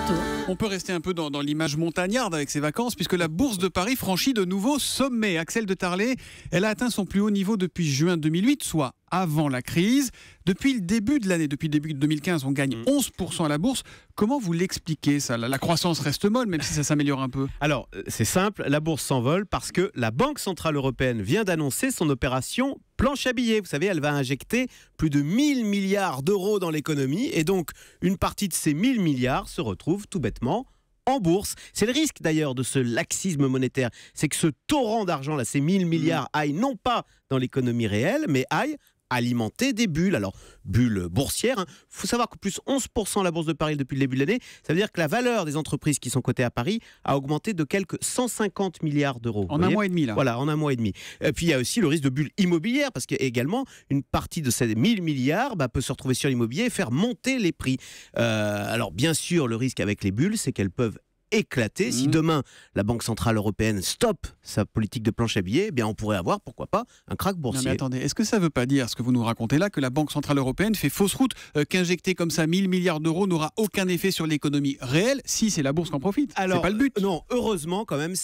photo. On peut rester un peu dans l'image montagnarde avec ces vacances, puisque la Bourse de Paris franchit de nouveaux sommets. Axel de Tarlé, elle a atteint son plus haut niveau depuis juin 2008, soit avant la crise. Depuis le début de l'année, depuis le début de 2015, on gagne 11% à la Bourse. Comment vous l'expliquez ça ? La croissance reste molle, même si ça s'améliore un peu. Alors, c'est simple, la Bourse s'envole parce que la Banque Centrale Européenne vient d'annoncer son opération planche à billets. Vous savez, elle va injecter plus de 1000 milliards d'euros dans l'économie et donc une partie de ces 1000 milliards se retrouve tout bêtement en bourse. C'est le risque d'ailleurs de ce laxisme monétaire, c'est que ce torrent d'argent, là, ces 1000 milliards aillent non pas dans l'économie réelle, mais aillent alimenter des bulles. Alors, bulles boursières. Il faut savoir que plus 11% à la Bourse de Paris depuis le début de l'année, ça veut dire que la valeur des entreprises qui sont cotées à Paris a augmenté de quelques 150 milliards d'euros. En un mois et demi, là. Voilà, en un mois et demi. Et puis, il y a aussi le risque de bulles immobilières, parce qu'également, une partie de ces 1000 milliards peut se retrouver sur l'immobilier et faire monter les prix. Alors, bien sûr, le risque avec les bulles, c'est qu'elles peuvent éclater. Si demain, la Banque Centrale Européenne stoppe sa politique de planche à billets, eh bien, on pourrait avoir, pourquoi pas, un krach boursier. Non mais attendez, est-ce que ça ne veut pas dire, ce que vous nous racontez là, que la Banque Centrale Européenne fait fausse route, qu'injecter comme ça 1000 milliards d'euros n'aura aucun effet sur l'économie réelle, si c'est la Bourse qui en profite? Alors, c'est pas le but. Non, heureusement quand même,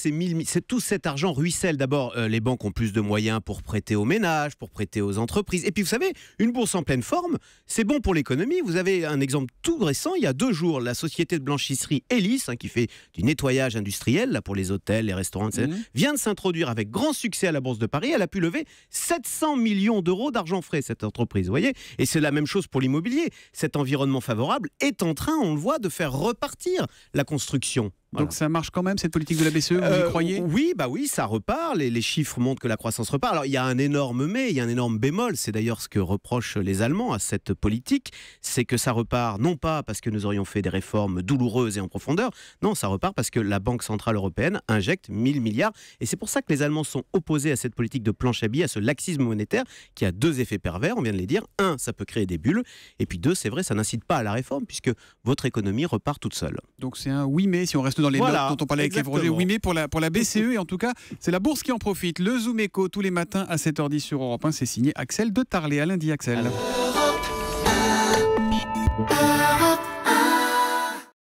tout cet argent ruisselle. D'abord, les banques ont plus de moyens pour prêter aux ménages, pour prêter aux entreprises. Et puis, vous savez, une bourse en pleine forme, c'est bon pour l'économie. Vous avez un exemple tout récent. Il y a 2 jours, la société de blanchisserie Elis, qui fait du nettoyage industriel là, pour les hôtels, les restaurants, etc., vient de s'introduire avec grand succès à la Bourse de Paris. Elle a pu lever 700 millions d'euros d'argent frais, cette entreprise. Vous voyez ? Et c'est la même chose pour l'immobilier. Cet environnement favorable est en train, on le voit, de faire repartir la construction. Voilà. Donc ça marche quand même, cette politique de la BCE, vous y croyez ? Oui, ça repart, les chiffres montrent que la croissance repart. Alors il y a un énorme mais, il y a un énorme bémol, c'est d'ailleurs ce que reprochent les Allemands à cette politique, c'est que ça repart non pas parce que nous aurions fait des réformes douloureuses et en profondeur, non, ça repart parce que la Banque Centrale Européenne injecte 1000 milliards, et c'est pour ça que les Allemands sont opposés à cette politique de planche à billets, à ce laxisme monétaire qui a 2 effets pervers, on vient de les dire. 1, ça peut créer des bulles, et puis 2, c'est vrai, ça n'incite pas à la réforme puisque votre économie repart toute seule. Donc c'est un oui mais, si on reste dans les notes dont on parlait avec Yves Roger, oui mais pour la BCE, et en tout cas c'est la Bourse qui en profite. Le Zoom Eco tous les matins à 7h10 sur Europe 1, c'est signé Axel de Tarlé. À lundi Axel.